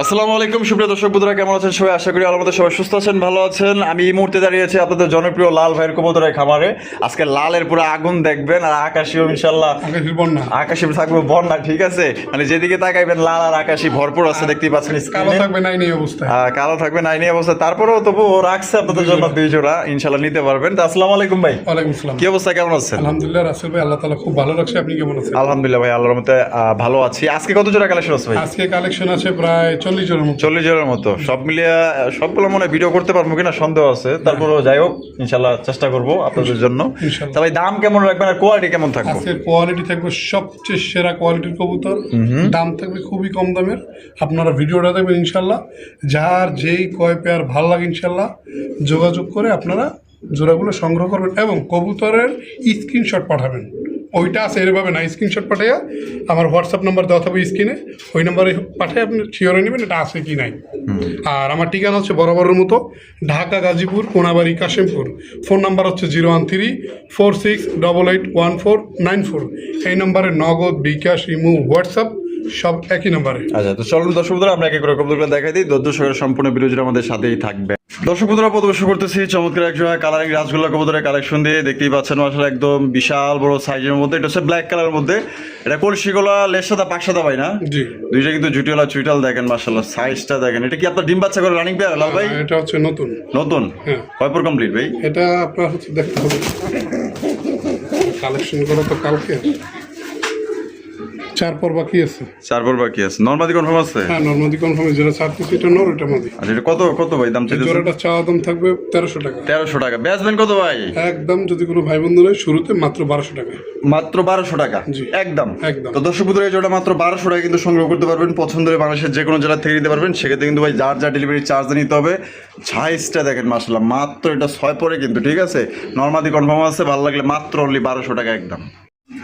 আসসালামু আলাইকুম সুপ্রিয় দর্শক বন্ধুরা, কেমন আছেন সবাই? আশা করি আল্লাহর মধ্যে সবাই সুস্থ আছেন, ভালো আছেন। আমি এই মুহূর্তে দাঁড়িয়ে আছি আপনাদের জনপ্রিয় লাল ভাইয়ের কবুতরের খামারে। আজকে লালের পুরো আগুন দেখবেন, আর আকাশীও ইনশাল্লাহ আকাশী থাকবে বন্যা, ঠিক আছে? মানে যেদিকে তাকাইবেন লাল আর আকাশী ভরপুর আছে, দেখতেই পাচ্ছেন। কালো থাকবে নাই এই অবস্থায়, কালো থাকবে নাই এই অবস্থা, তারপরেও তবু ও রাখছে আপনাদের জন্য দুই জোড়া, ইনশাল্লাহ নিতে পারবেন। তো আসসালামু আলাইকুম ভাই। ওয়ালাইকুম আসসালাম। কি অবস্থা, কেমন আছেন? আলহামদুলিল্লাহ রাসেল ভাই, আল্লাহ তাআলা খুব ভালো রাখছে। আপনি কেমন আছেন? আলহামদুলিল্লাহ ভাই, আল্লাহর মতে ভালো আছি। আজকে কত জোড়া কালেকশন আছে ভাই? আজকে কালেকশন আছে প্রায় 40 জনের মতো। 40 জনের মতো। সব মিলিয়ে সবগুলো মনে ভিডিও করতে পারবো কিনা সন্দেহ আছে, তারপরেও যাই হোক ইনশাল্লাহ চেষ্টা করবো আপনাদের জন্য। তা ভাই দাম কেমন রাখবেন আর কোয়ালিটি কেমন থাকবে? আজকে কোয়ালিটি থাকবে সবচেয়ে সেরা কোয়ালিটির কবুতর, দাম থাকবে খুবই কম দামের। আপনারা ভিডিওটা দেখবেন ইনশাল্লাহ, যার যেই কয় পেয়ার ভালো লাগে ইনশাল্লাহ যোগাযোগ করে আপনারা জোড়াগুলো সংগ্রহ করবেন এবং কবুতরের স্ক্রিনশট পাঠাবেন। ওইটা আছে এরভাবে না, স্ক্রিনশট পাঠাইয়া আমার হোয়াটসঅ্যাপ নাম্বার দেওয়া থাকবে স্ক্রিনে, ওই নাম্বারে পাঠিয়ে আপনি শিওরে নেবেন এটা আছে কি নাই। আর আমার ঠিকানা হচ্ছে বরাবরের মতো ঢাকা, গাজীপুর, কোনাবাড়ি, কাশিমপুর। ফোন নাম্বার হচ্ছে 01346881494। এই নাম্বারে নগদ, বিকাশ, ইমো, হোয়াটসঅ্যাপ সব একই নাম্বারে। আচ্ছা, তো চলুন দর্শক বন্ধুরা আমরা এক এক করে কবুতরগুলো দেখাই দিই। দর্শকের সম্পূর্ণ ভিডিওটা আমাদের সাথেই থাকবে। দর্শক বন্ধুরা প্রদর্শন করতেছি চমৎকার এক জোড়া কালারিং রাজগোল্লা কবুতরের কালেকশন দিয়ে, দেখতেই পাচ্ছেন মাশাআল্লাহ একদম বিশাল বড় সাইজের মধ্যে। এটা হচ্ছে ব্ল্যাক কালারের মধ্যে, এটা কলসিগোলা লেস সাদা পাক সাদা ভাই না? জি, দুইটা কিন্তু জুটিওয়ালা চুইটাল দেখেন মাশাআল্লাহ, সাইজটা দেখেন। এটা কি আপনার ডিম বাচ্চা করে রানিং পেয়ার লাল ভাই? এটা হচ্ছে নতুন। নতুন? হ্যাঁ। কয় পর কমপ্লিট ভাই? এটা আপনার হচ্ছে দেখতে হবে, কালেকশন করা তো কালকে, 4 পর বাকি আছে। 4 পর বাকি আছে। নরমাদি কনফার্ম আছে? হ্যাঁ, নর্মাদি কনফার্ম, যেটা 4 পিস এটা নর, এটা মাদি। আচ্ছা, এটা কত কত ভাই দাম চাইতেছেন? জোড়াটা চাওয়া দাম থাকবে 1300 টাকা। 1300 টাকা। বেচবেন কত ভাই? একদম যদি কোনো ভাই বন্ধু নেয় শুরুতে মাত্র 1200 টাকা। মাত্র 1200 টাকা? জি। একদম একদম। তো দর্শক বন্ধুরা এই জোড়া মাত্র 1200 টাকা কিন্তু সংগ্রহ করতে পারবেন। পছন্দের বাংলাদেশের যে কোনো জেলা থেকে নিতে পারবেন। সেক্ষেত্রে কিন্তু ভাই যার যা ডেলিভারি চার্জ নিতে হবে। সাইজটা দেখেন মাশাআল্লাহ, মাত্র এটা 6 পরে কিন্তু, ঠিক আছে? নরমাদি কনফার্ম আছে, ভালো লাগলে মাত্র অনলি 1200 টাকা একদম।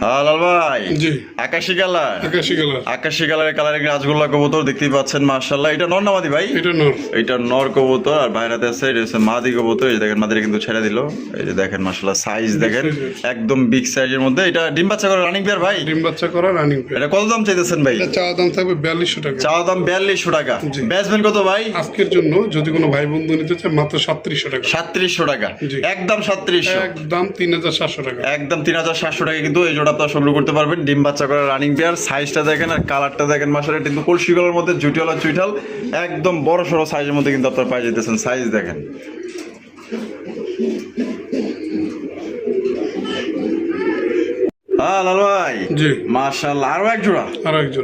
হ্যাঁ লাল ভাই। জি। আকাশী কালার। আকাশী কালার। আকাশী কালারের কালারিং রাজগোল্লা কবুতর দেখতেই পাচ্ছেন মাশাআল্লাহ। এটা নর না মাদি ভাই? এটা নর। এটা নর কবুতর, আর বাইরেতে আছে এটা হচ্ছে মাদি কবুতর। এই যে দেখেন মাদিরে কিন্তু ছেড়ে দিল। এই যে দেখেন মাশাআল্লাহ সাইজ দেখেন, একদম বিগ সাইজের মধ্যে। এটা ডিম বাচ্চা করে রানিং পেয়ার ভাই? ডিম বাচ্চা করা রানিং পেয়ার। এটা কত দাম চাইতেছেন ভাই? এটা চাওয়া দাম থাকবে 4200 টাকা। চাওয়া দাম 4200 টাকা। জি। বেচবেন কত ভাই? আজকের জন্য যদি কোনো ভাই বন্ধু নিতে চায় মাত্র 3700 টাকা। 3700 টাকা। জি। একদম 3700। একদম 3700 টাকা। একদম 3700 টাকা কিন্তু এই জোড়া আপনারা সংগ্রহ করতে পারবেন। ডিম বাচ্চা করা রানিং পেয়ার। সাইজটা দেখেন আর কালারটা দেখেন মাশাআল্লাহ, কিন্তু কলসিগোলার মধ্যে জুটিওয়ালা চুইঠাল একদম বড় সড়ো সাইজের মধ্যে কিন্তু আপনারা পাই যেতেছেন। সাইজ দেখেন। হ্যাঁ লাল ভাই। জি। মাশাআল্লাহ আরো এক জোড়া।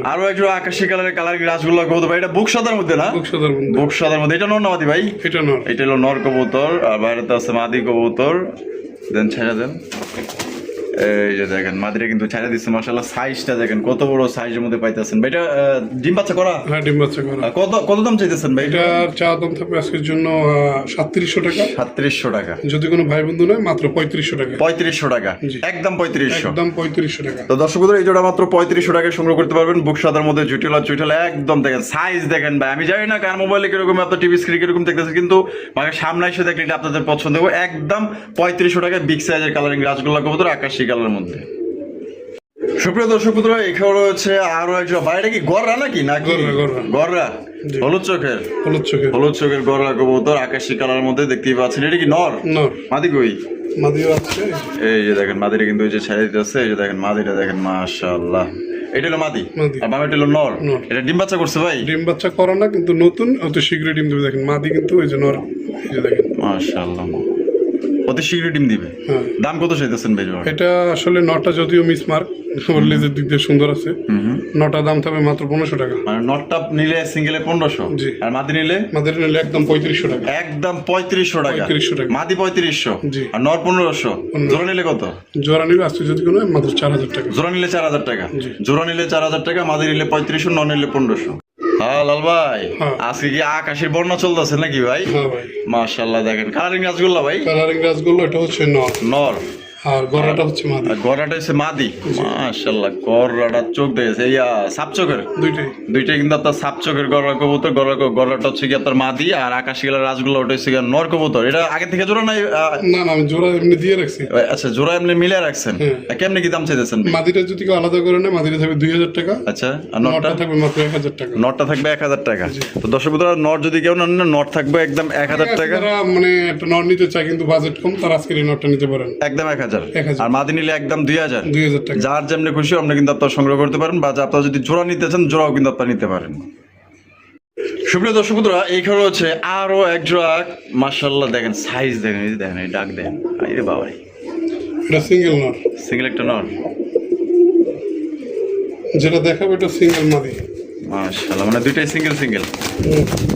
আর একজন আকাশী কালারের কালারিং রাজগোল্লা কবুতর ভাই। এটা বুক সাদার মধ্যে না? বুকসাদার বন্ধু। বুক সাদার মধ্যে। এটা নর না মাদি ভাই? এটা নর। এটা হলো নর কবুতর, আর বাইরেতে আছে মাদি কবুতর। দেন ছেড়ে দেন। এই যে দেখেন মাদিরে কিন্তু ছেড়ে দিচ্ছে মাশাআল্লাহ। সাইজটা দেখেন কত বড় সাইজের মধ্যে পাইতেছেন ভাই। এটা ডিম বাচ্চা করা? হ্যাঁ, ডিম বাচ্চা করা। কত কত দাম চাইতেছেন ভাই? এটার চাওয়া দাম থাকবে আজকের জন্য 3700 টাকা। 3700 টাকা। যদি কোনো ভাই বন্ধু নেয় মাত্র 3500 টাকা। 3500 টাকা। জি। একদম 3500। একদম 3500 টাকা। তো দর্শক বন্ধুরা এই জোড়া মাত্র 3500 টাকায় সংগ্রহ করতে পারবেন। বুক সাদার মধ্যে জুটিওয়ালা চুইঠাল একদম দেখেন সাইজ দেখেন ভাই। আমি জানি না কার মোবাইলে কিরকম, আপনার টিভি স্ক্রিনে কিরকম দেখতেছে, কিন্তু মানে সামনে এসে দেখলে এটা আপনাদের পছন্দ হবে। একদম 3500 টাকায় বিগ সাইজের কালারিং রাজগোল্লা কবুতর আকাশী কালারের মধ্যে। সুপ্রিয় দর্শক বন্ধুরা এখানে রয়েছে আরো একজন। বাইরে কি গররা নাকি নাকি? গররা। হলুদ চোখের। হলুদ চোখের গররা কবুতর আকাশী কালারের মধ্যে দেখতেই পাচ্ছেন। এটা কি নর? নর। মাদি কই? মাদিও আছে। এই যে দেখেন মাদিরে কিন্তু এই যে ছেড়ে দিতেছে। এই যে দেখেন মাদিটা দেখেন মাশাআল্লাহ। এটা হলো মাদি আর বামেটা হলো নর। এটা ডিম বাচ্চা করছে ভাই? ডিম বাচ্চা করে না, কিন্তু নতুন, অত শীঘ্রই ডিম দেবে। দেখেন মাদি কিন্তু এই যে নর, এই যে দেখেন মাশাআল্লাহ অতি শীঘ্রই ডিম দিবে। হ্যাঁ। দাম কত চাইতেছেন ভাই? এটা আসলে নটা যদিও মিসমার্ক, লেজের দিক দিয়ে সুন্দর আছে। নটা দাম থাকবে মাত্র 1500 টাকা। মানে নটটা নিলে সিঙ্গেলে 1500। জি। আর মাদি নিলে? মাদি নিলে একদম 3500 টাকা। একদম 3500 টাকা। 3500 টাকা। মাদি 3500। জি। আর নর 1500। জোড়া নিলে কত? জোড়া নিলে আজকে যদি কোনো মাত্র 4000 টাকা। জোড়া নিলে 4000 টাকা। জি। জোড়া নিলে 4000 টাকা, মাদি নিলে 3500, নর নিলে 1500। হ্যাঁ লাল ভাই। হ্যাঁ। আজকে কি আকাশের বন্যা চলতেছে নাকি ভাই? হ্যাঁ ভাই। মাশাআল্লাহ দেখেন কালারিং রাজগোল্লা ভাই। কালারিং রাজগোল্লা এটা হচ্ছে নর। নর। আর গড়াটা হচ্ছে মাদি। আর গড়াটা হচ্ছে মাদি। মাশাআল্লাহ, গড়াটা চোখ দেখেছে এই সাপ চোখের, দুইটাই কিন্তু আপনার সাপ চোখের গড়া কবুতর। গড়াটা হচ্ছে কি আপনার মাদি, আর আকাশি কালার রাজগুলো ওটা হচ্ছে গিয়ে নর কবুতর। এটা আগে থেকে জোড়া নাই? না না, আমি জোড়া এমনি দিয়ে রাখছি। আচ্ছা, জোড়া এমনি মিলে রাখছেন। কেমনে কি দাম চাইতেছেন? মাদিটা যদি কেউ আলাদা করে নেয়, মাদিটা থাকবে 2000 টাকা। আচ্ছা, আর নরটা থাকবে মাত্র 1000 টাকা। নরটা থাকবে 1000 টাকা। তো দর্শক বন্ধুরা, নর যদি কেউ নেন, নর থাকবে একদম 1000 টাকা। যারা মানে একটা নর নিতে চায় কিন্তু বাজেট কম, তারা আজকের এই নরটা নিতে পারেন একদম 1000। আর মাদি নিলে একদম 2000 টাকা। যার যেমনি খুশি আপনি কিন্তু আপনার সংগ্রহ করতে পারেন, বা আপনারা যদি জোড়া নিতে চান জোড়াও কিন্তু আপনারা নিতে পারেন। সুপ্রিয় দর্শক বন্ধুরা, এইখানে হচ্ছে আরো এক জোড়া। মাশাআল্লাহ, দেখেন সাইজ, দেখেন এই যে, দেখেন এই ডাক দেন, আরে বাবা, এটা সিঙ্গেল নর, সিঙ্গেল একটা নর। যেটা দেখাবো এটা সিঙ্গেল মাদি। মাশাআল্লাহ, মানে দুইটাই সিঙ্গেল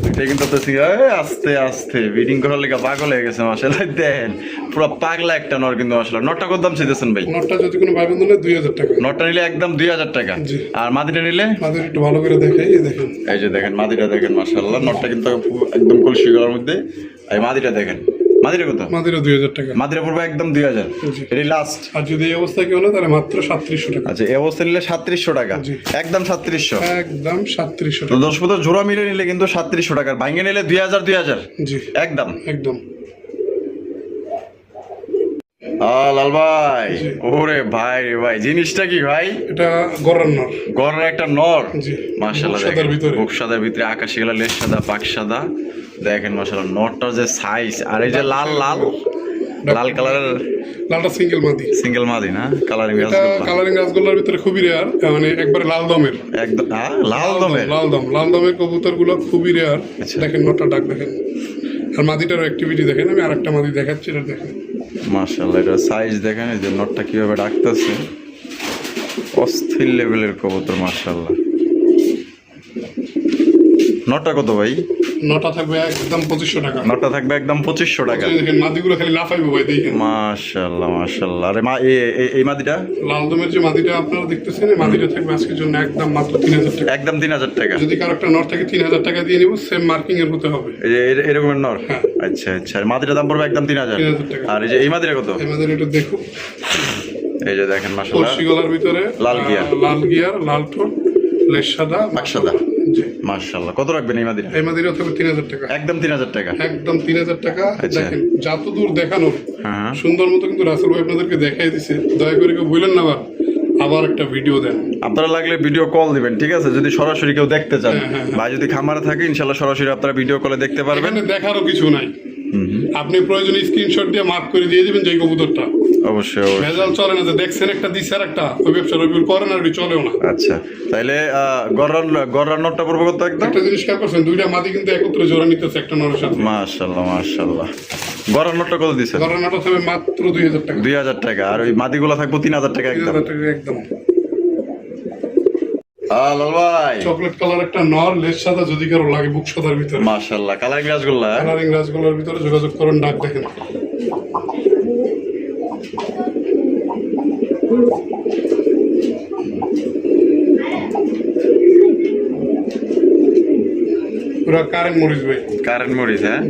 দুইটাই কিন্তু আপনার সিঙ্গেল। আস্তে আস্তে ব্রিডিং করার লেগে পাগল হয়ে গেছে। মাশাআল্লাহ, দেখেন পুরো পাগলা একটা নর কিন্তু। মাশাআল্লাহ, নরটা কত দাম চাইতেছেন ভাই? নরটা যদি কোনো ভাই বন্ধু নেয় 2000 টাকা। নরটা নিলে একদম 2000 টাকা। আর মাদিটা নিলে? মাদিটা একটু ভালো করে দেখাই, এই দেখেন, এই যে দেখেন মাদিটা দেখেন। মাশাআল্লাহ, নরটা কিন্তু একদম কলসি গলার মধ্যে। এই মাদিটা দেখেন, মাদিরা কত? মাদিরা 2000 টাকা। মাদিরা পড়বে একদম 2000। এটাই লাস্ট। আর যদি এই অবস্থায় কেউ নেয় তাহলে মাত্র 3700 টাকা। আচ্ছা, এই অবস্থা নিলে 3700 টাকা, একদম 3700। একদম 3700 তো টাকা। 10 ফুট জোড়া মিলে নিলে কিন্তু 3700 টাকা, ভাঙে নিলে 2000। জি, একদম একদম। লাল ভাই, ওরে ভাই রে ভাই, জিনিসটা কি ভাই? এটা গড়ার নর, গড়ের একটা নর। জি, মাশাআল্লাহ, সাদার ভিতরে, বুক সাদার ভিতরে আকাশি কালার, লেজ সাদা, পাক সাদা। দেখেন মাশাআল্লাহ, নরটার যে সাইজ, আর এই যে লাল কালারের। লালটা সিঙ্গেল মাদি না? কালারিং রাসগোল্লার ভিতরে খুবই রেয়ার, মানে একবারে লাল দমের, একদম লাল দমের কবুতরগুলো খুবই রেয়ার। দেখেন নরটা ডাক দেখেন, আর মাদিটার অ্যাক্টিভিটি দেখেন। আমি আরেকটা মাদি দেখাচ্ছি, এটা দেখেন। মাশাআল্লাহ, এটা সাইজ দেখেন, এই যে নটটা কিভাবে ডাকতেছে, অস্থির লেভেলের কবুতর। মাশাআল্লাহ, নটটা কত ভাই? নটা থাকবে একদম 2500 টাকা। নটটা থাকবে একদম 2500 টাকা। দেখেন মাদিগুলো খালি লাফাইবো ভাই, দেখেন। মাশাআল্লাহ। আরে এই মাদিটা, লাল দমের যে মাদিটা আপনারা দেখতেছেন, এই মাদিটা থাকবে আজকের জন্য একদম মাত্র 3000 টাকা। একদম 3000 টাকা। যদি কারো একটা নর থাকে 3000 টাকা দিয়ে নিব, সেম মার্কিং এর হতে হবে। এই যে এরকমের নর? আচ্ছা আচ্ছা। আর মাদিটার দাম পড়বে একদম 3000 টাকা। আর এই যে এই মাদিটা কত? এই মাদিটা একটু দেখো, এই যে দেখেন মাশাআল্লাহ, কলসি গলার ভিতরে, লাল গিয়ার, লাল ঠোঁট, লেজ সাদা, পাক সাদা। মাশাআল্লাহ, কত রাখবেন এই মাদিটা? এই মাদিটা থাকবে 3000 টাকা। একদম 3000 টাকা। একদম 3000 টাকা। দেখেন যত দূর দেখানো হ্যাঁ, সুন্দর মতো কিন্তু রাসেল ভাই আপনাদেরকে দেখাই দিছে। দয়া করে কেউ বললেন না আবার একটা ভিডিও দেন। আপনারা লাগলে ভিডিও কল দিবেন, ঠিক আছে? যদি সরাসরি কেউ দেখতে চান, বা যদি খামারে থাকে, ইনশাআল্লাহ সরাসরি আপনারা ভিডিও কলে দেখতে পারবেন। এখানে দেখারও কিছু নাই, আপনি প্রয়োজনে স্ক্রিনশট দিয়ে মার্ক করে দিয়ে দিবেন যে এই কবুতরটা। অবশ্যই ভেজাল চলে না, যে দেখছেন একটা দিছেন একটা, ওই ব্যবসা রিভিউ করেন আর চলেও না। আচ্ছা, তাইলে গড়রার নটটা পড়বে কত? একদম একটা জিনিস খেয়াল করছেন, দুইটা মাদি কিন্তু একত্রে জোড়া নিতেছে একটা নরের সাথে। মাশাআল্লাহ। গড়রার নটটা কত দিছেন? গড়রার নটটা থাকবে মাত্র 2000 টাকা। 2000 টাকা। আর ওই মাদিগুলো থাকবে 3000 টাকা। একদম একদম। লাল ভাই, চকলেট কালার একটা নর, লেজ সাদা, যদি কারো লাগে বুক সাদার ভিতরে। মাশাআল্লাহ, কালারিং রাজগোল্লার ভিতরে। যোগাযোগ করেন, ডাক দেখেন। পুরা কারেন্ট মরিচ ভাই, কারেন্ট মরিচ। হ্যাঁ,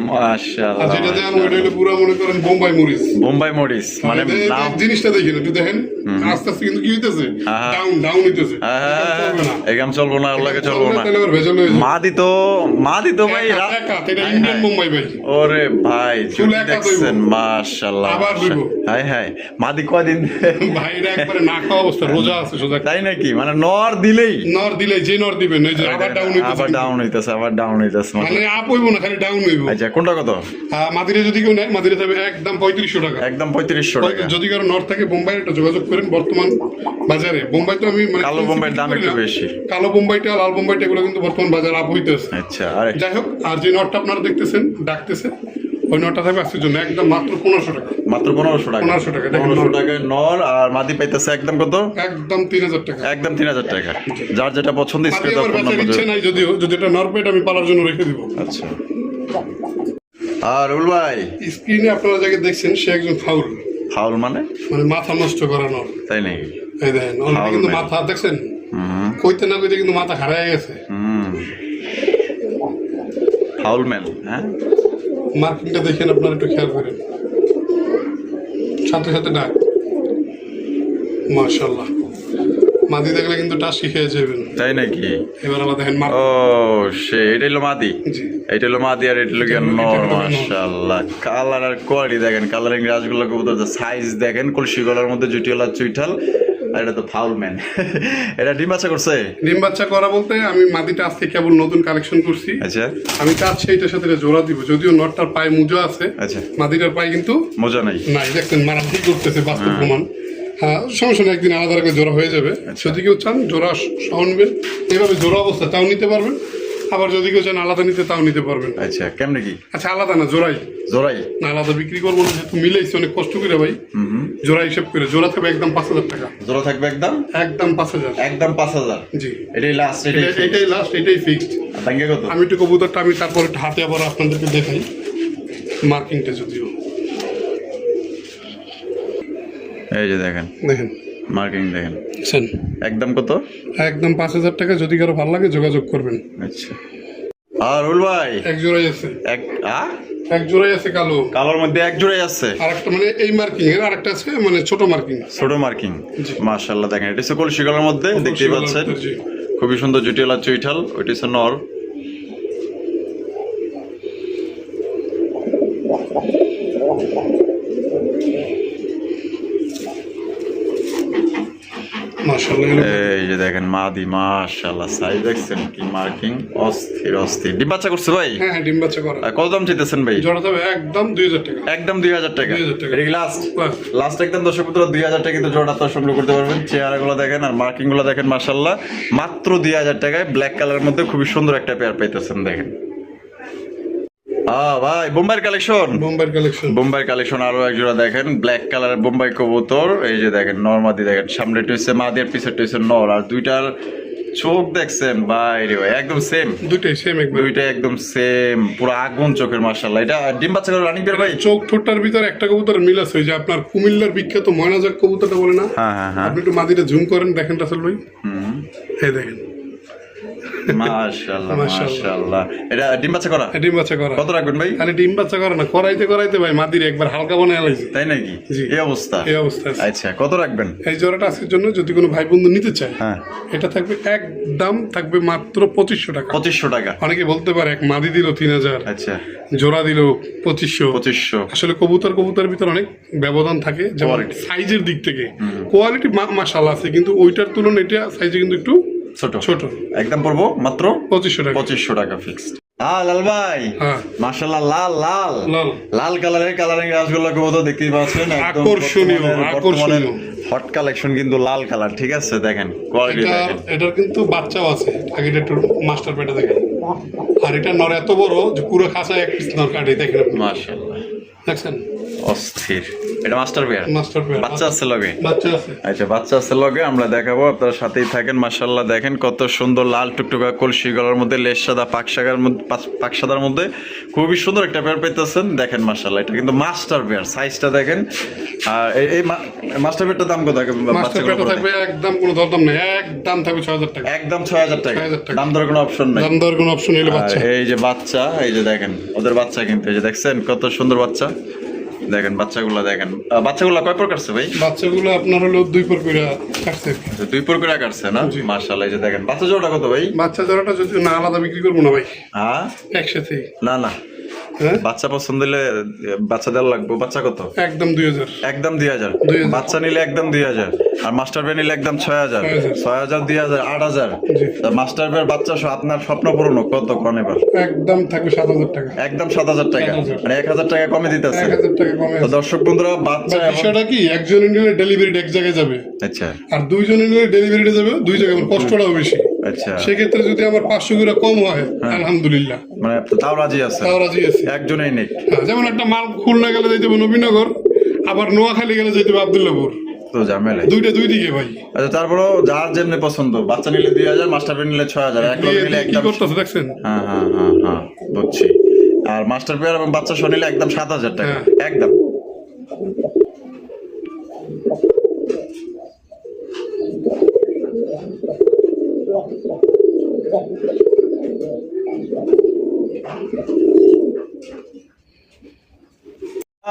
মাশাআল্লাহ। আর যেটা দেন ওইটা হলো পুরা মনে করেন বোম্বাই মরিচ। মানে জিনিসটা দেখেন, একটু দেখেন আস্তে আস্তে কিন্তু কি হইতেছে, ডাউন হইতেছে। এগাম চলবো না, আল্লাহকে চলবো না। তাহলে আবার ভেজাল হয়ে যায়। মাদি তো ভাই এটা ইন্ডিয়ান বোম্বাই ভাই। ওরে ভাই, দেখছেন? মাশাআল্লাহ। আবার বলবো, হাই মাদি কয়দিন ভাই? এটা একবারে না খাওয়া অবস্থা, রোজা আছে সোজা। তাই নাকি? মানে নর দিলেই যে নর দিবেন ওই যে আবার ডাউন হইতেছে, মানে আপ হইব না, খালি ডাউন হইব। আচ্ছা, কোনটা কত? মাদিরে যদি কেউ নেয়, মাদিরে যাবে একদম 3500 টাকা। একদম 3500 টাকা। যদি কারো নর থাকে বোম্বাই, একটা যোগাযোগ করেন। বর্তমান বাজারে বোম্বাই তো আমি কালো বোম্বাইয়ের দাম একটু বেশি। কালো বোম্বাইটা, লাল বোম্বাইটা এগুলো কিন্তু বর্তমান বাজার আপ হইতেছে। আচ্ছা, যাই হোক, আর যে নরটা আপনারা দেখতেছেন ডাকতেছে, ওই নরটা থাকবে আজকের জন্য একদম মাত্র 1500 টাকা। মাত্র 1500 টাকা। 1500 টাকায় নর, আর মাদি পাইতেছে একদম কত? একদম 3000 টাকা। একদম 3000 টাকা। যার যেটা পছন্দ স্ক্রিনে দাও, ফোন নাম্বার ইচ্ছে নাই, যদি এটা নর পেট আমি পালার জন্য রেখে দিব। আচ্ছা। আর রুল ভাই, স্ক্রিনে আপনারা যাকে দেখছেন সে একজন ফাউল মানে মাথা নষ্ট করা নর। তাই নাকি? এই দেখেন, অলরেডি কিন্তু মাথা দেখছেন, কইতে না কইতে কিন্তু মাথা খারাপ হয়ে গেছে। Foul man. হ্যাঁ, মার্কিংটা দেখেন, আপনারা একটু খেয়াল করেন। সাথে সাথে ডাক। মাশাআল্লাহ, মাদি দেখলে কিন্তু টা শিখে যাবেন। তাই নাকি? এবার আবার দেখেন ও সে এটা হলো মাদি, জি এটা হলো মাদি আর এটা হলো কি নর। মাশাআল্লাহ, কালার আর কোয়ালিটি দেখেন, কালারিং রাজগুলো কবুতর, সাইজ দেখেন, কলসি গলার মধ্যে জুটিওয়ালা চুইঠাল। আর এটা তো ফাউল ম্যান। এটা ডিম বাচ্চা করছে? ডিম বাচ্চা করা বলতে আমি মাদিটা আজকে কেবল নতুন কালেকশন করছি। আচ্ছা, আমি চাচ্ছি এটার সাথে জোড়া দিব, যদিও নটটার পায়ে মোজা আছে। আচ্ছা, মাদিটার পায়ে কিন্তু মজা নাই। নাই, দেখছেন মারামারি করতেছে, বাস্তব প্রমাণ। হ্যাঁ, সমস্যা নেই, একদিন আলাদা করে জোড়া হয়ে যাবে। যদি কেউ চান জোড়া সহ নেবেন, এইভাবে জোড়া অবস্থা তাও নিতে পারবেন। আবার যদি কেউ চান আলাদা নিতে তাও নিতে পারবেন। আচ্ছা, কেমনে কি? আচ্ছা, আলাদা না, জোড়াই। জোড়াই না, আলাদা বিক্রি করবো না, যেহেতু মিলাইছি অনেক কষ্ট করে ভাই। জোড়া হিসেব করে জোড়া থাকবে একদম 5,000 টাকা। জোড়া থাকবে একদম একদম 5,000। একদম 5,000। জি, এটাই লাস্ট, এটাই লাস্ট, এটাই ফিক্সড। ব্যাংকে কত? আমি একটু কবুতরটা আমি তারপরে হাতে আবার আপনাদেরকে দেখাই মার্কিংটা, যদিও এই যে দেখেন দেখেন মার্কিং দেখেন। বুঝছেন? একদম কত? একদম 5,000 টাকা। যদি কারো ভালো লাগে যোগাযোগ করবেন। আচ্ছা, আর রুল ভাই এক জোড়াই আছে, এক জোড়াই আছে কালো। কালোর মধ্যে এক জোড়াই আছে, আর একটা মানে এই মার্কিং এর, আর একটা আছে মানে ছোট মার্কিং। ছোট মার্কিং। জি। মাশাআল্লাহ, দেখেন এটা হচ্ছে কলসি গলার মধ্যে, দেখতেই পাচ্ছেন জি। খুবই সুন্দর জুটিওয়ালা চুইঠাল। ওইটা হচ্ছে নর। মাশাআল্লাহ, এই যে দেখেন মাদি, মাশাআল্লাহ, সাইজ দেখছেন কি মার্কিং, অস্থির অস্থির। ডিম বাচ্চা করছে ভাই? হ্যাঁ হ্যাঁ, ডিম বাচ্চা করা। আর কত দাম চাইতেছেন ভাই? জোড়া তবে একদম 2,000 টাকা। একদম 2,000 টাকা। 2,000 টাকা। এটা কি লাস্ট? Last। লাস্ট একদম দর্শক বন্ধুরা 2,000 টাকা কিন্তু জোড়া তো সংগ্রহ করতে পারবেন। চেহারাগুলো দেখেন আর মার্কিং গুলো দেখেন, মাশাআল্লাহ, মাত্র 2,000 টাকায় ব্ল্যাক কালারের মধ্যে খুবই সুন্দর একটা পেয়ার পাইতেছেন। দেখেন ভাই, বোম্বাইয়ের কালেকশন, বোম্বাইয়ের কালেকশন, বোম্বাইয়ের কালেকশন আরো এক জোড়া দেখেন, ব্ল্যাক কালারের বোম্বাই কবুতর। এই যে দেখেন নরমাদি দেখেন, সামনে টুইছে মাদি আর পিছে টুইছে নর। আর দুইটার চোখ দেখছেন বাইরে ভাই, একদম সেম, দুইটাই সেম একবার। দুইটা একদম সেম, পুরো আগুন চোখের। মাশাআল্লাহ, এটা ডিম বাচ্চা করে রানিং পেয়ার ভাই? চোখ ঠোঁটটার ভিতর একটা কবুতর মিল আছে, ওই যে আপনার কুমিল্লার বিখ্যাত ময়নাজাক কবুতরটা বলে না? হ্যাঁ হ্যাঁ হ্যাঁ। আপনি একটু মাদিটা জুম করেন, দেখেন রাসেল ভাই, এই দেখেন। মাশাআল্লাহ মাশাআল্লাহ। এটা ডিম বাচ্চা করা? ডিম বাচ্চা করা। কত রাখবেন ভাই? খালি ডিম বাচ্চা করে না, করাইতে করাইতে ভাই মাদির একবার হালকা বানায় লাইছে। তাই নাকি? জি। এই অবস্থা? এই অবস্থা আছে। আচ্ছা, কত রাখবেন? এই জোড়াটা আজকের জন্য যদি কোনো ভাই বন্ধু নিতে চায়, হ্যাঁ, এটা থাকবে একদম থাকবে মাত্র 2,500 টাকা। 2,500 টাকা। অনেকে বলতে পারে এক মাদি দিল 3,000, আচ্ছা, জোড়া দিল 2,500। 2,500। আসলে কবুতরের ভিতর অনেক ব্যবধান থাকে, যেমন Quality। সাইজের দিক থেকে কোয়ালিটি মাশাআল্লাহ আছে, কিন্তু ওইটার তুলনায় এটা সাইজে কিন্তু একটু ছোট ছোট। একদম পড়বো মাত্র 2,500 টাকা। 2,500 টাকা ফিক্সড। লাল ভাই, হ্যাঁ, মাশাআল্লাহ, লাল লাল লাল লাল কালারের কালারিং রাসগোল্লা কবুতর দেখতেই পাচ্ছেন, একদম আকর্ষণীয়, আকর্ষণীয়। হট কালেকশন কিন্তু লাল কালার। ঠিক আছে, দেখেন কোয়ালিটি দেখেন। এটার কিন্তু বাচ্চাও আছে, আগে এটা একটু মাস্টার পেটে দেখেন। আর এটা নর এত বড় যে পুরো খাঁচা এক পিস নর কাটে, দেখেন আপনি। মাশাআল্লাহ, দেখছেন? অস্থির। এটা মাস্টার পেয়ার? Master pair. বাচ্চা আছে লগে? বাচ্চা আছে। আচ্ছা, বাচ্চা আছে লগে, আমরা দেখাবো, আপনার সাথেই থাকেন। মাশাআল্লাহ, দেখেন কত সুন্দর লাল টুকটুকা কলসি গলার মধ্যে লেস সাদা পাকসাগার মধ্যে, পাকসাদার মধ্যে খুবই সুন্দর একটা পেয়ার পেতেছেন। দেখেন মাশাআল্লাহ, এটা কিন্তু মাস্টার পেয়ার, সাইজটা দেখেন। আর এই মাস্টার পেয়ারটার দাম কত? মাস্টার পেয়ারটা থাকবে একদম কোনো দরদাম নেই, একদম থাকবে 6,000 টাকা। একদম 6,000 টাকা। 6,000 টাকা। দাম দর কোনো অপশন নাই? দাম দর কোনো অপশন নেই। বাচ্চা, এই যে বাচ্চা, এই যে দেখেন ওদের বাচ্চা, কিন্তু এই যে দেখছেন কত সুন্দর বাচ্চা। দেখেন বাচ্চাগুলো, দেখেন বাচ্চাগুলো কয় পর কাটছে ভাই? বাচ্চাগুলো আপনার হলো 2 পর করে কাটছে। 2 পর করে কাটছে না? মাশাআল্লাহ, এই যে দেখেন বাচ্চা জোড়াটা কত ভাই? বাচ্চা জোড়াটা যদি না আলাদা বিক্রি করবো না ভাই, হ্যাঁ একসাথে। না না, হ্যাঁ, বাচ্চা পছন্দ হলে বাচ্চা দেওয়া লাগবে। বাচ্চা কত? একদম 2,000। একদম 2,000। 2,000। বাচ্চা নিলে একদম 2,000, আর মাস্টার বেয়ার নিলে একদম 6,000। 6,000, 2,000, 8,000। জি। মাস্টার বেয়ার বাচ্চা সহ আপনার স্বপ্ন পূরণ কত কোন এবার? একদম থাকবে 7,000 টাকা। একদম 7,000 টাকা, 7,000। মানে 1,000 টাকা কমে দিতেছে। 1,000 টাকা কমে তো আছে। দর্শক বন্ধুরা, বাচ্চা এবং বিষয়টা কি, একজনের নিলে ডেলিভারি এক জায়গায় যাবে, আচ্ছা আর 2 জনের নিলে ডেলিভারিটা যাবে 2 জায়গায়, আমার কষ্টটাও বেশি। আচ্ছা, সেক্ষেত্রে যদি আমার 500 করে কম হয়, আলহামদুলিল্লাহ, মানে তাও রাজি আছে, তাও রাজি আছি। একজনেই নেই। হ্যাঁ, যেমন একটা মাল খুলনা গেলে যাইতে হবে নবীনগর, আবার নোয়াখালী গেলে যাইতে হবে আব্দুল্লাহপুর, তো ঝামেলা। দুইটা দুই দিকে ভাই। আচ্ছা, তারপরও যার যেমনি পছন্দ, বাচ্চা নিলে 2,000, মাস্টার পেয়ার নিলে 6,000, এক লগে নিলে কি একদম। করতেছে দেখছেন? হ্যাঁ হ্যাঁ হ্যাঁ হ্যাঁ, বুঝছি। আর মাস্টার পেয়ার এবং বাচ্চা সহ নিলে একদম 7,000 টাকা, হ্যাঁ। একদম।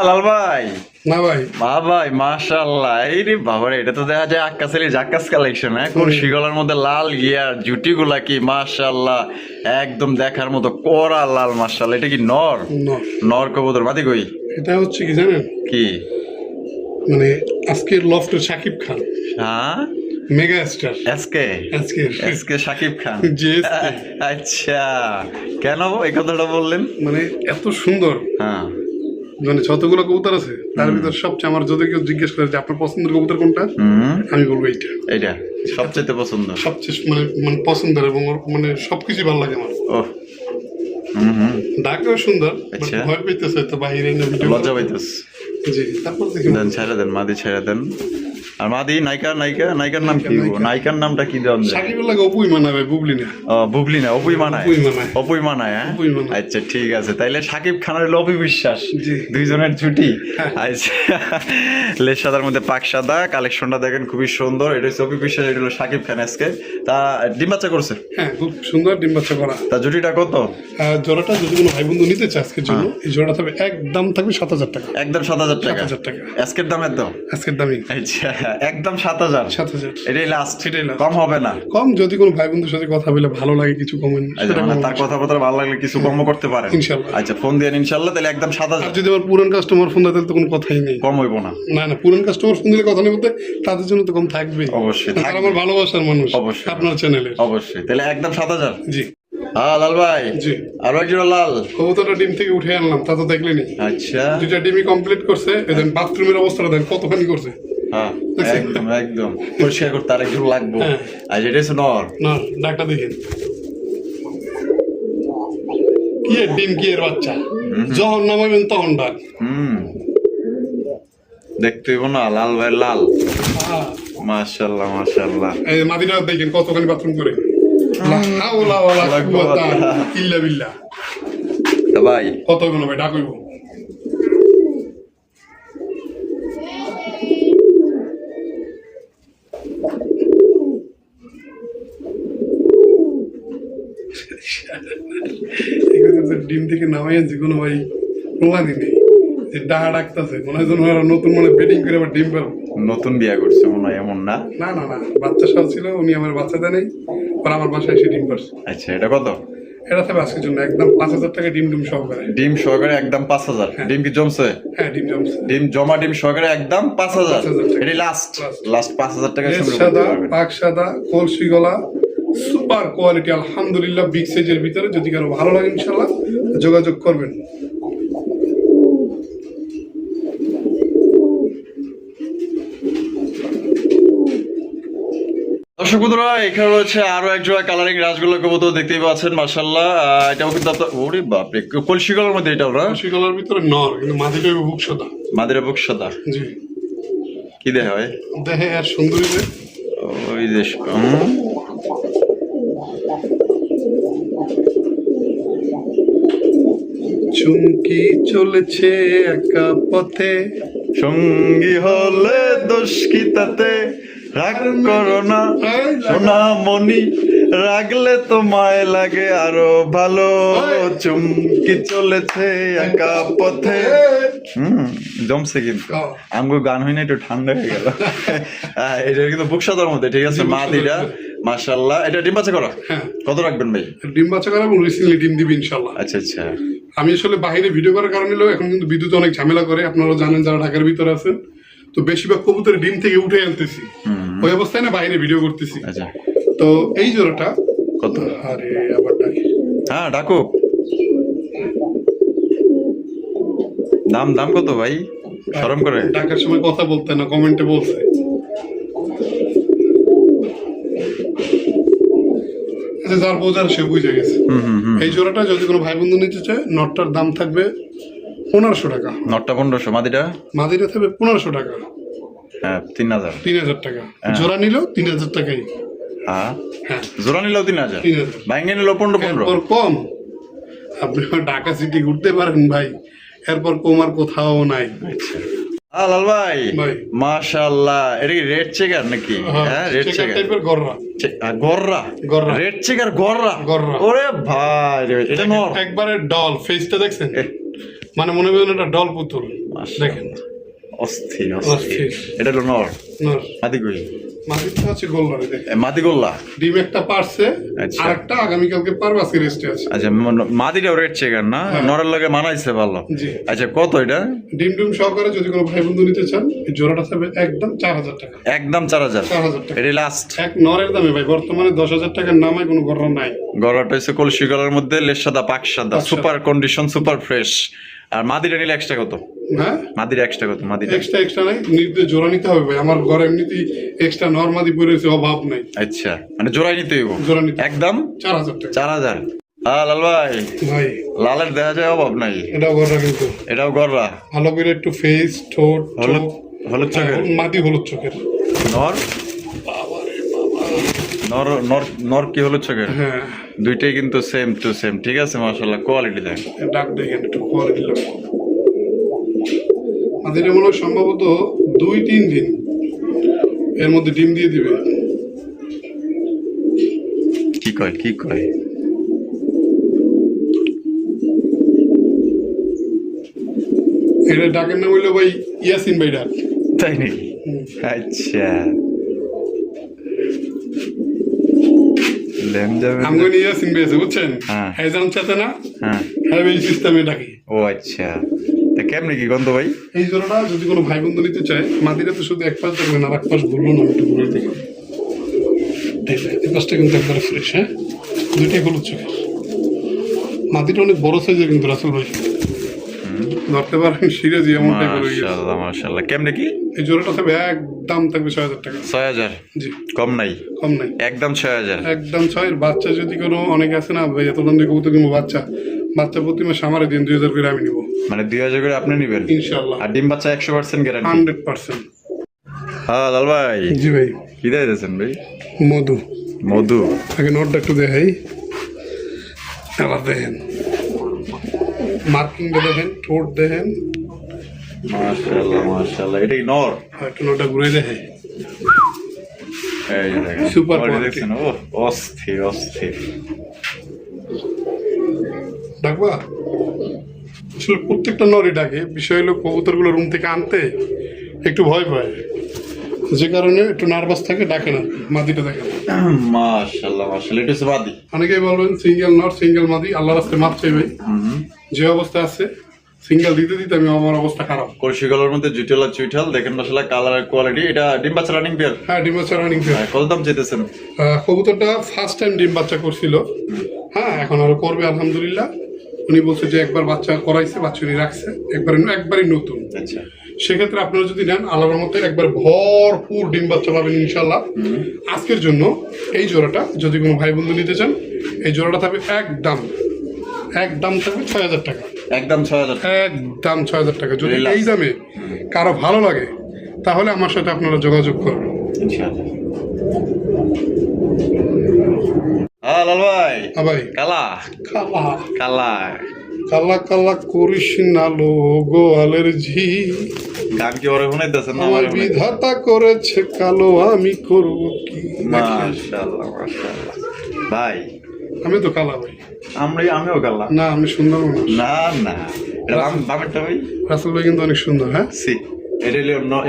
লাল ভাই না ভাই ভাই মাশাআল্লাহ, এই রে বাবারে, এটা তো দেখা যায় আক্কাসের জাক্কাস কালেকশন। এখন শিগলার মধ্যে লাল গিয়ার জুটি গুলা কি মাশাআল্লাহ, একদম দেখার মতো কড়া লাল। মাশাআল্লাহ, এটা কি নর? নর। নর কবুতর। মাদি কই? এটা হচ্ছে কি জানেন, কি মানে আজকের লফটের শাকিব খান, হ্যাঁ মেগা স্টার এসকে আজকের এসকে শাকিব খান। জি, SK আচ্ছা, কেন এই কথাটা বললেন? মানে এত সুন্দর, হ্যাঁ মানে যতগুলো কবুতর আছে তার ভিতর সবচেয়ে, আমার যদি কেউ জিজ্ঞেস করে যে আপনার পছন্দের কবুতর কোনটা, হুম, আমি বলবো এইটা এইটা সবচেয়ে পছন্দ। সবচেয়ে মানে মানে পছন্দের, এবং ওর মানে সবকিছু ভালো লাগে আমার। ও হুম হুম, ডাকেও সুন্দর, but আচ্ছা। ভয় পেতেছে তো বাইরে এনে ভিডিও লজ্জা পাইতেছ। জি, তারপর দেখি দেন ছেড়ে দেন, মাদি ছেড়ে দেন। আর মাদি নায়িকার নাম কি? নায়িকা। নায়িকার নামটা কি দেন? সাকিবের লাগে অপুই মানাবে, বুবলি না। বুবলি না, অপুই মানায়। অপুই মানায়। অপুই মানায়, হ্যাঁ? অপুই মানায়। আচ্ছা ঠিক আছে, তাইলে সাকিব খানের হলো অপি বিশ্বাস, জি। দুইজনের ছুটি। হ্যাঁ। আচ্ছা, লেস সাদার মধ্যে পাক সাদা, কালেকশনটা দেখেন খুবই সুন্দর। এটা হচ্ছে অপি বিশ্বাস, এটা হলো সাকিব খান আজকে। তা ডিম বাচ্চা করছে, হ্যাঁ, খুব সুন্দর ডিম বাচ্চা করা। তা জুটিটা কত? জোড়াটা যদি কোনো ভাই বন্ধু নিতে চায় আজকের জন্য, এই জোড়াটা থাকবে একদম থাকবে 7,000 টাকা। একদম 7,000 টাকা। 7,000 টাকা আজকের দাম একদম। আজকের দামই আচ্ছা, একদম 7,000। 7,000। এটাই লাস্ট, এটাই last। কম হবে না। কম, যদি কোনো ভাই বন্ধুর সাথে কথা বলে ভালো লাগে কিছু কমেন, আচ্ছা, মানে তার কথাবার্তা ভালো লাগলে কিছু কম করতে পারেন ইনশাল্লাহ। আচ্ছা, ফোন দিয়ে ইনশাল্লাহ, তাহলে একদম আর 7,000। যদি আমার পুরান কাস্টমার ফোন দেয় তাহলে তো কোনো কথাই নেই। কম হইব না। না না, পুরান কাস্টমার ফোন দিলে কথা নেই বলতে, তাদের জন্য তো কম থাকবে। অবশ্যই তারা থাকবে। আমার ভালোবাসার মানুষ, অবশ্যই। আপনার চ্যানেলের। অবশ্যই, তাহলে একদম 7,000। জি হ্যাঁ লাল ভাই, জি। আরো একজন লাল। কবুতরটা ডিম থেকে উঠে আনলাম, তা তো দেখলেনি। আচ্ছা, দুইটা ডিমই কমপ্লিট করছে। এদের বাথরুমের অবস্থাটা দেন কতখানি করছে। হ্যাঁ একদম একদম পরিষ্কার করতে আরেকজন লাগবো। হ্যাঁ। আর এটা হচ্ছে নর। না, ডাকটা দেখেন, কি এর ডিম, কি এর বাচ্চা, যখন নামাবেন তখন ডাক। হুম, দেখতে হইব না, লাল ভাই লাল। আহা, মাশাআল্লাহ মাশাআল্লাহ। এই মাদিনা দেখেন কতখানি বাথরুম করে। লা হাওলা ওয়ালা কুওয়াতা ইল্লা বিল্লাহ। তা ভাই কত হইব না ভাই, ডাক হইব। ডিম থেকে নামাই আনছি, কোনো ভাই প্রমাণই নেই যে ডাহা ডাকতেছে। মনে হয় যেন ওরা নতুন মানে বেডিং করে আবার ডিম পাবো। নতুন বিয়া করছে মনে হয়, এমন না? না না না, বাচ্চা সব ছিল, উনি আমার বাচ্চা দেয় নাই, পর আমার বাসায় এসে ডিম পারছে। আচ্ছা, এটা কত? এটা থাকবে আজকের জন্য একদম 5,000 টাকা ডিম ডিম সহকারে। ডিম সহকারে একদম 5,000। ডিম কি জমছে? হ্যাঁ, ডিম জমছে। ডিম জমা, ডিম সহকারে একদম 5,000। 5,000 টাকা। এটি লাস্ট Last। লাস্ট 5,000 টাকা লেজ সংগ্রহ করতে সাদা, পারবেন। পাক সাদা, কলসি গলা, সুপার কোয়ালিটি, আলহামদুলিল্লাহ বিগ সাইজের ভিতরে। যদি কারো ভালো লাগে ইনশাল্লাহ যোগাযোগ করবেন। দর্শক বন্ধুরা, এখানে রয়েছে আরো এক জোড়া কালারিং রাজগোল্লা কবুতর, দেখতেই পাচ্ছেন মাশাআল্লাহ। এটাও কিন্তু ওরে বাপরে, কলসি গলার মধ্যে এটা ওরা। কলসি গলার ভিতরে নর, কিন্তু মাদিটা বুক সাদা। মাদিরা বুক সাদা। জি, কি দেখা হয়? দেখে আর সুন্দরী যে। ওই যে চুমকি চলেছে একা পথে, সঙ্গী হলে দোষ কি তাতে, রাগ করো না সোনা মনি, রাগলে তো মায় লাগে আরো ভালো, চুমকি চলেছে একা পথে। জমছে কিন্তু আমগো গান হয় না, একটু ঠান্ডা হয়ে গেল। এটা কিন্তু বুকসাদার মধ্যে, ঠিক আছে। মাদিরা মাশাআল্লাহ। এটা ডিম বাচ্চা করা, হ্যাঁ। কত রাখবেন ভাই? ডিম বাচ্চা করা এবং রিসেন্টলি ডিম দিবি ইনশাল্লাহ। আচ্ছা আচ্ছা। আমি আসলে বাইরে ভিডিও করার কারণে এখন কিন্তু বিদ্যুৎ অনেক ঝামেলা করে, আপনারা জানেন যারা ঢাকার ভিতরে আছেন। তো বেশিরভাগ কবুতর ডিম থেকে উঠে আনতেছি, ওই অবস্থায় না বাইরে ভিডিও করতেছি। আচ্ছা, তো এই জোড়াটা কত? আরে আবার ডাকি, হ্যাঁ ডাকো। দাম দাম কত ভাই? শরম করে ডাকার সময় কথা বলতে না, কমেন্টে বলছে। আচ্ছা, যার বোঝার সে বুঝে গেছে। এই জোড়াটা যদি কোনো ভাই বন্ধু নিতে চায়, নটটার দাম থাকবে 1,500 টাকা। নটটা 1500, মাদিটা মাদিটা থাকবে 1,500 টাকা। হ্যাঁ 3,000। 3,000 টাকা জোড়া নিলেও 3,000 টাকাই। হ্যাঁ, হ্যাঁ, জোড়া নিলেও 3,000, 3,000। বাইঙ্গে নিলেও 15-15। এরপর কম, আপনি ঢাকা সিটি ঘুরতে পারেন ভাই, এরপর কম আর কোথাও নাই। আচ্ছা, লাল ভাই ভাই। মাশাআল্লাহ। এটা কি রেড চেকার নাকি? হ্যাঁ রেড চেকার চেকার টাইপের গররা। গররা, গররা। Red checker গররা। গররা। ওরে ভাই রে, এটা নর একবারে ডল, ফেসটা দেখছেন, মানে মনে করেন এটা ডল পুতুল। দেখেন অস্থির অস্থির। অস্থির। এটা হলো নর, নর মাদি কই? মাদিটা হচ্ছে গোল্লারে দেখেন মাদি গোল্লা। ডিম একটা পারছে আচ্ছা। আরেকটা আগামীকালকে পারবে, আজকে রেস্টে আছে। আচ্ছা, মাদিটাও রেড চিকেন না? হ্যাঁ। নরের লগে মানাইছে ভালো। জি। আচ্ছা, কত এটা? ডিম ডিম সহকারে যদি কোনো ভাই বন্ধু নিতে চান এই জোড়াটা থাকবে একদম 4000 টাকা। একদম 4000। 4000 টাকা এটি লাস্ট। এক নরের দামে ভাই বর্তমানে 10,000 টাকার নামায় কোনো গড়া নাই। গলাটা হচ্ছে কলসি গলার মধ্যে, লেজ সাদা পাক সাদা, পাক সাদা। Super condition, super fresh. আর মাদিটা নিলে এক্সট্রা কত? হ্যাঁ মাদিটা এক্সট্রা কত? মাদিটা এক্সট্রা নাই, নির্দিষ্ট জোড়া নিতে হবে ভাই। আমার ঘরে এমনিতেই এক্সট্রা নরমাদি পড়ে রয়েছে, অভাব নাই। আচ্ছা, মানে জোড়াই নিতে হইব? জোড়া নিতে একদম 4000 টাকা 4000। লাল ভাই, ভাই। লালের দেখা যায় অভাব নাই। এটাও গড়া কিন্তু এটাও গররা, ভালো করে একটু ফেস ঠোঁট হলুদ চোখ, হলুদ চোখের। মাদি হলুদ চোখের। নর নর নর নর কি হলুদ চোখের? হ্যাঁ দুইটাই কিন্তু সেম টু সেম। ঠিক আছে, মাশাআল্লাহ, কোয়ালিটি দেখ। ডাক দেখেন একটু কোয়ালিটি লাগবে। মাদিটা মনে হয় সম্ভবত 2-3 দিন এর মধ্যে ডিম দিয়ে দিবে। কি কয় কি কয়? এটা ডাকের নাম হইলো ভাই ইয়াসিন ভাই ডাক। তাই নাকি? আচ্ছা, লেম যাবে। আমি ইয়াসিন ভাই আছে বুঝছেন, হ্যাঁ। হাইজান চাতে না, হ্যাঁ। হ্যাঁ এই সিস্টেমে ডাকি। ও আচ্ছা, তা কেমনে কি গন্ধ ভাই? এই জোড়াটা যদি কোনো ভাই বন্ধু নিতে চায়, মাদিটা তো শুধু এক পাশ দেখবেন আর এক পাশ ঘুরলো না, একটু ঘুরে দেখবেন। দেখবেন এই পাশটা কিন্তু একবারে ফ্রেশ। হ্যাঁ দুইটাই হলুদ চোখের। মাদিটা অনেক বড় সাইজের কিন্তু রাসেল ভাই, ধরতে পারেন সিরাজি এমন টাইপের হয়ে গেছে। মাশাআল্লাহ মাশাআল্লাহ। কেমনে কি? এই জোড়াটা থাকবে একদম থাকবে 6000 টাকা। 6000? জি কম নাই? কম নাই, একদম 6000। একদম 6। বাচ্চা যদি কোনো অনেকে আছে না ভাই, এত দাম দিয়ে কবুতর কিনবো, বাচ্চা প্রতি মাসে আমারে দিন 2000 করে আমি নিবো মানে 2000 করে আপনি নেবেন ইনশাআল্লাহ, আর ডিম বাচ্চা 100% গ্যারান্টি? 100%। হ্যাঁ লাল ভাই, জি ভাই। কি দিয়েছেন ভাই? মধু। মধু। আগে নোটটা একটু দেখাই, আবার দেখেন মার্কিংটা দেখেন, ঠোঁট দেখেন। মাশাআল্লাহ মাশাআল্লাহ। এটা কি নর? আর একটু নোটটা ঘুরে দেখাই। এই যে দেখেন, Super quality quality। দেখছেন? ও অস্থির অস্থির। ডাকবা আসলে প্রত্যেকটা নরই ডাকে। বিষয় হলো কবুতরগুলো রুম থেকে আনতে একটু ভয় পায়, যে কারণে একটু নার্ভাস থাকে, ডাকে না। মাদিটা দেখেন, মাশাআল্লাহ মাশাআল্লাহ। এটা হচ্ছে বাদি। অনেকেই বলবেন সিঙ্গেল নর সিঙ্গেল মাদি, আল্লাহ রাস্তায় মাপ চাই ভাই। যে অবস্থা আছে সিঙ্গেল দিতে দিতে আমি আমার অবস্থা খারাপ। কলসি গলার মধ্যে জুইটাল আর চুইটাল দেখেন, মাশাআল্লাহ কালার কোয়ালিটি। এটা ডিম বাচ্চা রানিং পেয়ার? হ্যাঁ ডিম বাচ্চা রানিং। কত দাম চাইতেছেন? কবুতরটা ফার্স্ট টাইম ডিম বাচ্চা করছিল, হ্যাঁ এখন আরো করবে আলহামদুলিল্লাহ। উনি বলছে যে একবার বাচ্চা করাইছে, বাচ্চা উনি রাখছে, একবারই নতুন। আচ্ছা, সেক্ষেত্রে আপনারা যদি নেন আল্লাহর মধ্যে একবার ভরপুর ডিম বাচ্চা পাবেন ইনশাল্লাহ। আজকের জন্য এই জোড়াটা যদি কোনো ভাই বন্ধু নিতে চান, এই জোড়াটা থাকবে একদম থাকবে 6000 টাকা। একদম 6000? একদম 6000 টাকা। যদি Relax। এই দামে কারো ভালো লাগে তাহলে আমার সাথে আপনারা যোগাযোগ করবেন ইনশাআল্লাহ। হ্যাঁ লাল ভাই, ভাই। কালা কালা কালা কালা কালা করিস না লো গোয়ালের ঝি, গান কি ওরে শুনাইতেছেন না? আমার বিধাতা করেছে কালো, আমি করব কি। মাশাআল্লাহ মাশাআল্লাহ। ভাই আমি তো কালা ভাই। আমিও কালা না আমি সুন্দর মানুষ। না না, এটা বামেরটা ভাই। রাসেল ভাই কিন্তু অনেক সুন্দর। হ্যাঁ সি, এটা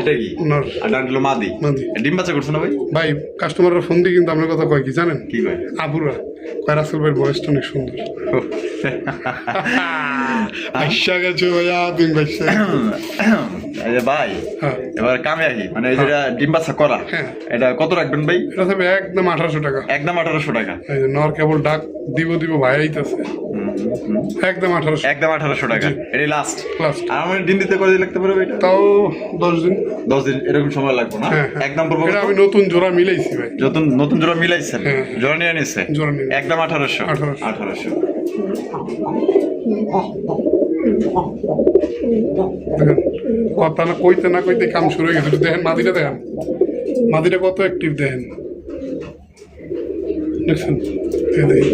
এটা কি? নর। আর ডান হলো মাদি। মাদি। ডিম বাচ্চা করছে না ভাই? ভাই কাস্টমাররা ফোন দিয়ে কিন্তু আপনার কথা কয় কি জানেন? কি ভাই? আবুরা কয় রাসেল ভাইয়ের বয়সটা অনেক সুন্দর। আইসা গেছে ভাইয়া তুমি বাইসা। এই যে ভাই, হ্যাঁ এবার কামে আহি, মানে এই যেটা ডিম বাচ্চা করা, হ্যাঁ। এটা কত রাখবেন ভাই? এটা থাকবে একদম 1800 টাকা। একদম 1800 টাকা। এই যে নর কেবল ডাক দিব ভাই আইতাছে। একদম 1800। একদম 1800 টাকা। এটাই লাস্ট? লাস্ট। আর আমার দিন দিতে করে দিয়ে লাগতে পারবে এটা? তাও 10 দিন। 10 দিন এরকম সময় লাগবে না? হ্যাঁ, হ্যাঁ। একদম পড়বো এটা কত? আমি নতুন জোড়া মিলাইছি ভাই। নতুন জোড়া মিলাইছেন? হ্যাঁ। জোড়া নিয়ে নিচ্ছে? জোড়া নিয়ে। একদম 1800? 1800। 1800। দেখেন কথা না কইতে না কইতে কাম শুরু হয়ে গেছে। একটু দেখেন মাদিটা, দেখেন মাদিটা কত অ্যাক্টিভ দেখেন, দেখছেন? এই দেখেন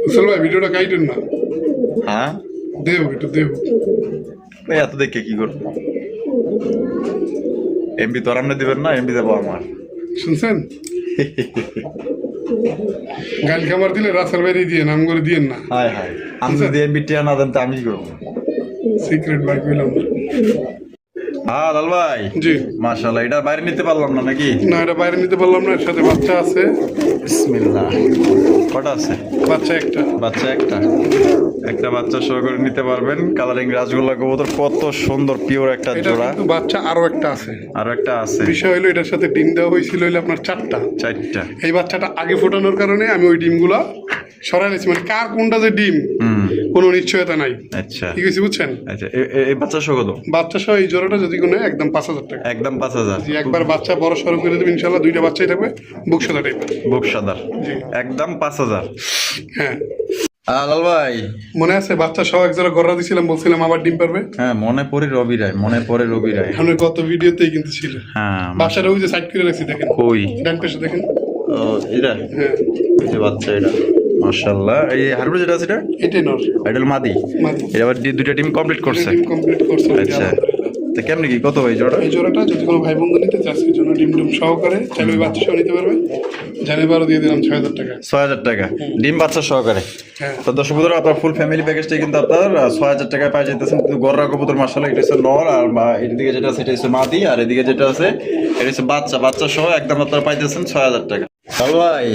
আসল ভাই ভিডিওটা কাইটেন না, হ্যাঁ দেব একটু দেব। ভাই এত দেখে কি করবো? এমবি তো আর আপনি দিবেন না, এমবি দেবো আমার। শুনছেন? গাল খামার দিলে রাসেল বাইরে দিয়ে নাম করে দিয়েন না, হায় হায়, আমি যদি এমবিটিয়া না দেন তো আমি কি করবো? সিক্রেট বাইক পেলাম। হ্যাঁ লাল ভাই, জি মাশাআল্লাহ, এটা বাইরে নিতে পারলাম না নাকি? না, এটা বাইরে নিতে পারলাম না, এর সাথে বাচ্চা আছে। বিসমিল্লাহ, কটা আছে? বাচ্চা একটা। বাচ্চা একটা, একটা বাচ্চা সহ করে নিতে পারবেন। কালারিং রাজগোল্লা কবুতর, কত সুন্দর পিওর একটা এটা জোড়া। কিন্তু বাচ্চা আরো একটা আছে। আর একটা আছে, বিষয় হলো এটার সাথে ডিম দেওয়া হয়েছিল হইলো আপনার 4টা। 4টা। এই বাচ্চাটা আগে ফোটানোর কারণে আমি ওই ডিমগুলো সরাই নিয়েছি, মানে কার কোনটা যে ডিম কোনো নিশ্চয়তা নাই। আচ্ছা ঠিক আছে, বুঝছেন? আচ্ছা, এই বাচ্চা সহ কত? বাচ্চা সহ এই জোড়াটা যদি কোনো একদম 5,000 টাকা। একদম 5,000। জি, একবার বাচ্চা বড় সড়ো করে দেবেন ইনশাল্লাহ, 2টা বাচ্চাই থাকবে, বুক সাদা টাইপের। বুক সাদার, জি একদম 5,000। হ্যাঁ, লাল ভাই, মনে আছে বাচ্চা সহ এক জোড়া গড়া দিছিলাম, বলছিলাম আবার ডিম পারবে। হ্যাঁ মনে পড়ে রবি রায়, মনে পড়ে রবি রায়। আমি গত ভিডিওতেই কিন্তু ছিল। হ্যাঁ, বাচ্চাটা ওই যে সাইড করে রাখছি, দেখেন কই? ডান পাশে দেখেন। ও এটা, হ্যাঁ, এই যে বাচ্চা এটা, মাশাআল্লাহ। এই হারুন যেটা আছে এটা, এটাই নর এটা হলো মাদি। মাদি। এটা আবার দুইটা টিম কমপ্লিট করছে। ডিম কমপ্লিট করছে। আচ্ছা, তো কেমনে কি কত ভাই জোড়া? এই জোড়াটা যদি কোনো ভাই বন্ধু নিতে চায় সেই জন্য ডিম ডিম সহকারে চাইলে ওই বাচ্চা সহ নিতে পারবে। জানে 12 দিয়ে দিলাম 6,000 টাকা। 6,000 টাকা ডিম বাচ্চা সহকারে। হ্যাঁ, তো দর্শক বন্ধুরা, আপনার ফুল ফ্যামিলি প্যাকেজটা কিন্তু আপনার 6,000 টাকায় পাই যেতেছেন। কিন্তু গররা কবুতর মাশাআল্লাহ, এটা হচ্ছে নর, আর এদিকে যেটা আছে এটা হচ্ছে মাদি, আর এদিকে যেটা আছে এটা হচ্ছে বাচ্চা। বাচ্চা সহ একদম আপনারা পাইতেছেন 6,000 টাকা। ভাই ভাই।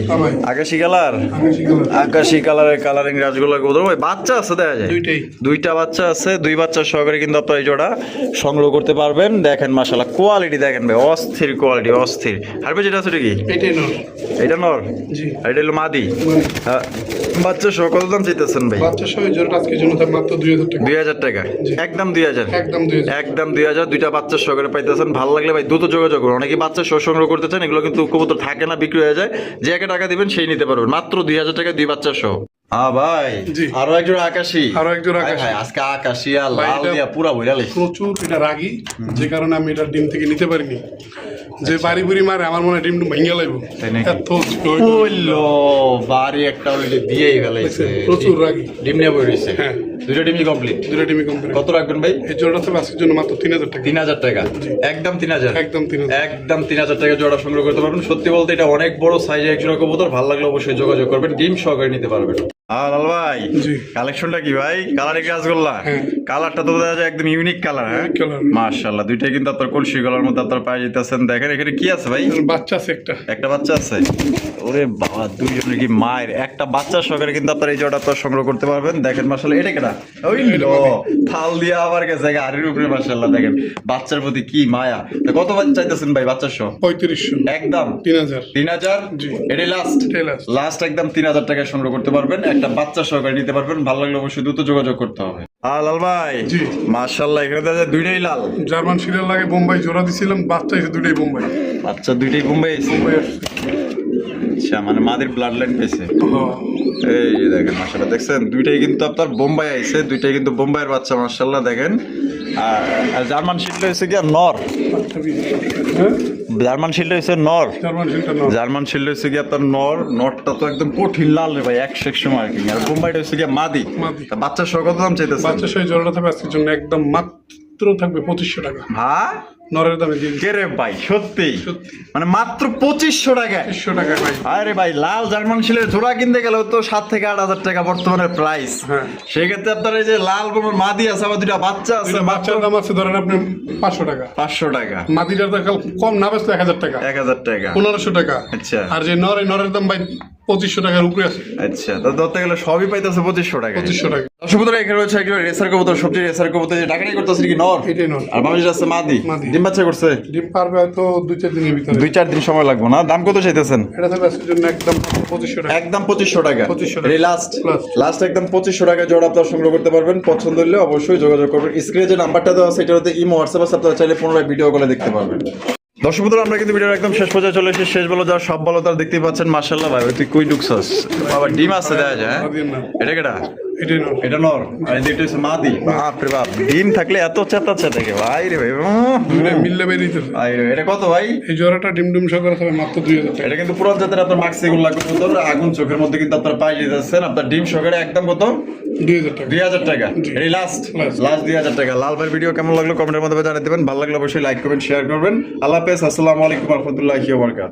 আকাশি কালার, আমি শিখলাম আকাশি কালারের কালারিং রাজগোল্লা কবুতর ভাই, বাচ্চা আছে দেখা যায়। দুইটাই। দুইটা বাচ্চা আছে, দুই বাচ্চা সহকারে কিন্তু আপনারা এই জোড়া সংগ্রহ করতে পারবেন। দেখেন মাশাআল্লাহ, কোয়ালিটি দেখেন ভাই, অস্থির কোয়ালিটি, অস্থির। হারবে যেটা আছে এটা কি? এটাই নর। এটা নর, জি, আর এটা হলো মাদি। বাচ্চা সহ কত দাম চাইতেছেন ভাই? বাচ্চা সহ এই জোড়াটা আজকের জন্য তার মাত্র 2,000 টাকা। 2,000 টাকা, জি। একদম 2,000, একদম 2,000। একদম 2,000। দুইটা বাচ্চা সহকারে পাইতেছেন। ভালো লাগলে ভাই দ্রুত যোগাযোগ করুন। অনেকে বাচ্চা সহ সংগ্রহ করতে চান, এগুলো কিন্তু কবুতর থাকে না, বিক্রি হয়ে যায়। যে একে টাকা দিবেন সেই নিতে পারবেন, মাত্র 2,000 টাকা দুই বাচ্চা সহ। হ্যাঁ ভাই, জি। আরো একজন আকাশি, আরো এক জোড়া আকাশি। হায় হায়, আজকে আকাশি আর ভাই, লাল এটা দিয়া পুরা বইরা লাইছে। প্রচুর এটা রাগী, যে কারণে আমি এটা ডিম থেকে নিতে পারিনি। যে বাড়ি বুড়ি মারে আমার মনে হয় ডিম ভেঙে লাগবো। তাই নাকি? এত ওইলো বাড়ি একটা অলরেডি দিয়েই ফেলাইছে। প্রচুর রাগী। ডিম নিয়ে বই রইছে। হ্যাঁ, দুইটা ডিমই কমপ্লিট। দুটো ডিমই কমপ্লিট। কত রাখবেন ভাই? এই জোড়াটা তো আজকের জন্য মাত্র 3,000 টাকা। 3,000 টাকা, একদম 3,000, একদম 3,000। একদম 3,000 টাকা জোড়া সংগ্রহ করতে পারবেন। সত্যি বলতে এটা অনেক বড় সাইজের একজোড়া কবুতর। ভালো লাগলে অবশ্যই যোগাযোগ করবেন, ডিম সহকারে নিতে পারবেন। লাল ভাই, জি। কালেকশনটা কি ভাই? কালারিং রাজগোল্লা, হ্যাঁ। কালারটা তো দেখা যায় একদম ইউনিক কালার। হ্যাঁ, Unique colour। মাশাআল্লাহ, দুইটাই কিন্তু আপনার কলসি গলার মধ্যে আপনার পাই যেতেছেন। দেখেন এখানে কি আছে ভাই? বাচ্চা আছে একটা। একটা বাচ্চা আছে। ওরে বাবা, দুইজনের কি মায়ের! একটা বাচ্চা সহকারে কিন্তু আপনার এই জোড়া আপনার সংগ্রহ করতে পারবেন। দেখেন মাশাআল্লাহ, এটা কেডা? ওই লো থাল দিয়া আবার গেছে গাড়ির উপরে। মাশাআল্লাহ, দেখেন বাচ্চার প্রতি কি মায়া। তো কত বাচ্চা চাইতেছেন ভাই বাচ্চা সহ? 3500। একদম 3,000। 3,000। জি। এটাই লাস্ট, এটাই last। লাস্ট একদম 3,000 টাকায় সংগ্রহ করতে পারবেন। একটা বাচ্চা সহকারে নিতে পারবেন। ভালো লাগলে অবশ্যই দ্রুত যোগাযোগ করতে হবে। লাল ভাই, জি। মাশাআল্লাহ, এখানে দেখা যায় দুইটাই লাল জার্মান সিরিয়াল লাগে, বোম্বাই জোড়া দিছিলাম, বাচ্চা এসে দুটোই বোম্বাই। বাচ্চা, দুইটাই বোম্বাই আছে। বোম্বাই আসছে। আচ্ছা, মানে মাদের ব্লাড লাইন পেয়েছে। হ্যাঁ। এই যে দেখেন মাশাআল্লাহ, দেখছেন দুইটাই কিন্তু আপনার বোম্বাই আইছে, দুইটাই কিন্তু বোম্বাইয়ের বাচ্চা। মাশাআল্লাহ দেখেন। আর জার্মান শিল্ড হয়েছে কি নর, হ্যাঁ? জার্মান শিল্ড হয়েছে নর, জার্মান সিরিয়াল নর। জার্মান শিল্ড হয়েছে কি আপনার নর। নরটা তো একদম কঠিন লাল রে ভাই, 100 মার্কিং। আর বোম্বাইটা হচ্ছে কি মাদি। মাদি। তা বাচ্চার সহ কত দাম চাইতেছে? বাচ্চা সহ এই জোড়াটা থাকবে আজকের জন্য একদম মাত্র থাকবে 2,500 টাকা। হ্যাঁ, নরের দামে দিয়ে দিচ্ছি। কে রে ভাই, সত্যি সত্যি। মানে মাত্র 2,500 টাকায়? 2,500 টাকা ভাই। আরে ভাই, লাল জার্মান শিলের জোড়া কিনতে গেলেও তো 7,000 থেকে 8,000 টাকা বর্তমানে প্রাইস। হ্যাঁ। সেক্ষেত্রে আপনার এই যে লাল বোমার মাদি আছে, আবার দুটা বাচ্চা আছে, এটা বাচ্চার দাম আছে ধরেন আপনি 500 টাকা। 500 টাকা, মাদিটার দাম কম না বেচলে 1,000 টাকা, 1,000 টাকা। 1,500 টাকা। আচ্ছা। আর যে নর, এই নরের দাম ভাই 2,500 টাকার উপরে আছে। আচ্ছা, তো ধরতে গেলে সবই পাইতেছে 2,500 টাকা। 2,500 টাকা। দর্শক বন্ধুরা, এখানে রয়েছে একজন রেসার কবুতর, সবচেয়ে রেসার কবুতর, যে ডাকানি করতেছে কি নর, এটাই নর। আর বাংলাদেশ আছে মাদি। মাদি। ডিম বাচ্চা করছে? ডিম পারবে হয়তো 2-4 দিনের ভিতরে। 2-4 দিন সময় লাগবে না। দাম কত চাইতেছেন? এটা থাকবে আজকের জন্য একদম 2,500 টাকা। একদম 2,500 টাকা। 2,500 টাকা। এই লাস্ট, Last। লাস্ট একদম 2,500 টাকা জোড়া আপনারা সংগ্রহ করতে পারবেন। পছন্দ হলে অবশ্যই যোগাযোগ করবেন। স্ক্রিনে যে নাম্বারটা দেওয়া আছে এটাতে ইমো, হোয়াটসঅ্যাপ আছে, আপনারা চাইলে পুনরায় ভিডিও কলে দেখতে পারবেন। দর্শক বন্ধুরা, আমরা কিন্তু ভিডিওর একদম শেষ পর্যায়ে চলে এসেছি। শেষ বলো যার সব বলো তার, দেখতেই পাচ্ছেন। মাশাআল্লাহ ভাই, তুই কই ঢুকছস? বাবা ডিম আছে দেখা যায়। হ্যাঁ? মাদির না। এটা কেডা? এটাই নর। এটা নর, আর এটা হচ্ছে মাদি। বাপ রে বাপ, ডিম থাকলে এত চেতাচ্ছে দেখে ভাই রে ভাই। দুইটা মিললে বেরিয়েছে। ভাই রে, এটা কত ভাই? এই জোড়াটা ডিম ডিম সহকারে থাকবে মাত্র 2,000 টাকা। এটা কিন্তু পুরান জাতের আপনার মাক্সিগুল্লা কবুতর, আগুন চোখের মধ্যে কিন্তু আপনার পাই যাচ্ছেন। আপনার ডিম সহকারে একদম কত? 2,000 টাকা। 2,000 টাকা। জি। এই লাস্ট, Last। লাস্ট 2,000 টাকা। লাল ভাই ভিডিও কেমন লাগলো কমেন্টের মধ্যে জানিয়ে দেবেন। ভালো লাগলে অবশ্যই লাইক কমেন্ট শেয়ার করবেন। আল্লাহ হাফেজ, আসসালামু আলাইকুম ওয়া রাহমাতুল্লাহি ওয়া বারাকাতুহু।